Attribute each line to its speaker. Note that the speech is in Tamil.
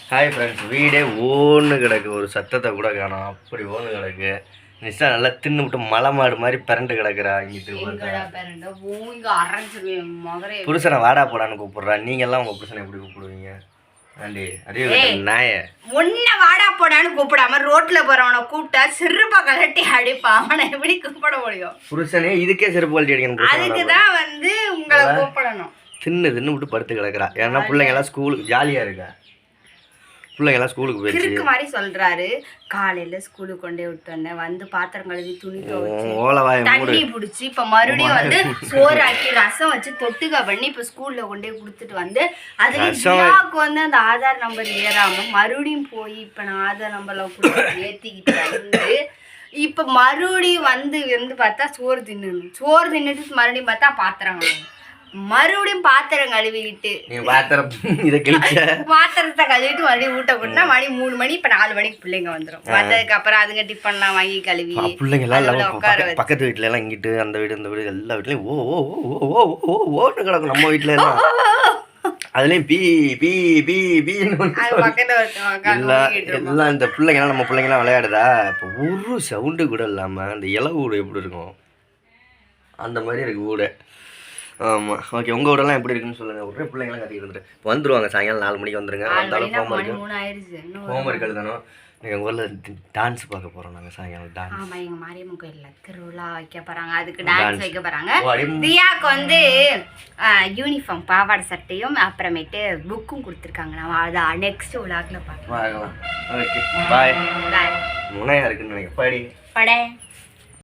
Speaker 1: ஹாய் ஃப்ரெண்ட்ஸ், வீடே ஓன்னு கிடக்கு, ஒரு சத்தத்தை கூட காணோம், அப்படி ஓன்னு கிடக்கு. நிஷா நல்லா தின்னு விட்டு மலை மாடு மாதிரி பிறண்டு கிடக்குறா. புருஷனை வாடா போடான்னு கூப்பிடுறா. நீங்க எல்லாம் உங்க புருஷனை எப்படி கூப்பிடுவீங்க?
Speaker 2: வாடா போடான்னு கூப்பிடாம ரோட்ல போறவனை கூப்பிட்டா செருப்பா கலட்டி அடிப்பான். அவனை எப்படி கூப்பிட முடியும்?
Speaker 1: புருஷனே இதுக்கே செருப்பு கழட்டி அடிக்கணும்.
Speaker 2: அதுக்குதான் உங்களை கூப்பிடணும்.
Speaker 1: தின்னு விட்டு படுத்து கிடக்குறா. ஏன்னா பிள்ளைங்க எல்லாம் ஸ்கூலுக்கு ஜாலியா இருக்கா. பிள்ளைங்கெல்லாம் ஸ்கூலுக்கு போயிடுச்சு
Speaker 2: மாதிரி சொல்றாரு. காலையில ஸ்கூலுக்கு கொண்டே விட்டு வந்தேன், வந்து பாத்திரம் கழுவி துணி துவைச்சு தண்ணி பிடிச்சி இப்ப மறுபடியும் சோறு ஆக்கி ரசம் வச்சு தொட்டுக்க பண்ணி இப்ப ஸ்கூல்ல கொண்டே கொடுத்துட்டு வந்து அதுக்கு வந்து அந்த ஆதார் நம்பர் ஏறாம மறுபடியும் போய் இப்ப நான் ஆதார் நம்பர்ல ஏத்திக்கிட்டு வந்து இப்ப மறுபடியும் வந்து பார்த்தா சோறு தின்னுட்டு மறுபடியும் பார்த்தா பாத்திரம் மறுபடியும் பாத்திரம் கழுவிக்கிட்டு பாத்திரத்தை கழுவிட்டு மறுபடியும் ஊட்ட போட்டுனா மணி 3 மணி இப்ப 4 மணிக்கு பிள்ளைங்க வந்துடும். வந்ததுக்கு அப்புறம் அதுங்க டிஃபன்லாம் வாங்கி கழுவி
Speaker 1: பிள்ளைங்க எல்லாம் பக்கத்து வீட்டுல எல்லாம் இங்கிட்டு அந்த வீடு இந்த வீடு எல்லா வீட்லயும் ஓட்டு கிடக்கும். நம்ம வீட்டுல எல்லாம் அதுலயும் பீ பீ பீ பீன்னு எல்லாம் இந்த பிள்ளைங்கலாம் நம்ம பிள்ளைங்கலாம் விளையாடுதா. இப்போ ஒரு சவுண்டு கூட இல்லாம அந்த இலவு வீடு எப்படி இருக்கும் அந்த மாதிரி இருக்கு வீடு. ஆமாம், ஓகே. உங்கள் வீடெல்லாம் எப்படி இருக்குன்னு சொல்லுங்கள். ஒரே பிள்ளைங்களாம் கட்டிக்கிட்டு வந்துட்டு இப்போ வந்துடுவாங்க. சாயங்காலம் 4 மணிக்கு வந்துருங்க. வந்தாலும் ஹோம்ஒர்க் எழுதணும். எங்கள் ஊரில் டான்ஸ் பார்க்க போகிறோம் நாங்கள் சாயங்காலம். டான்ஸ்
Speaker 2: ஆமாம், எங்கள் மாரியம்மன் கோயிலில் திருவிழா வைக்க போகிறாங்க. அதுக்கு டான்ஸ் வைக்க போகிறாங்க. தியாவுக்கு வந்து யூனிஃபார்ம் பாவாடை சட்டையும் அப்புறமேட்டு புக்கும் கொடுத்துருக்காங்க. நம்ம அதை நெக்ஸ்ட் விழாக்கில் பார்க்கலாம்.
Speaker 1: ஓகே, பாய். முனையாக இருக்குன்னு நினைக்கிறேன். படி
Speaker 2: படை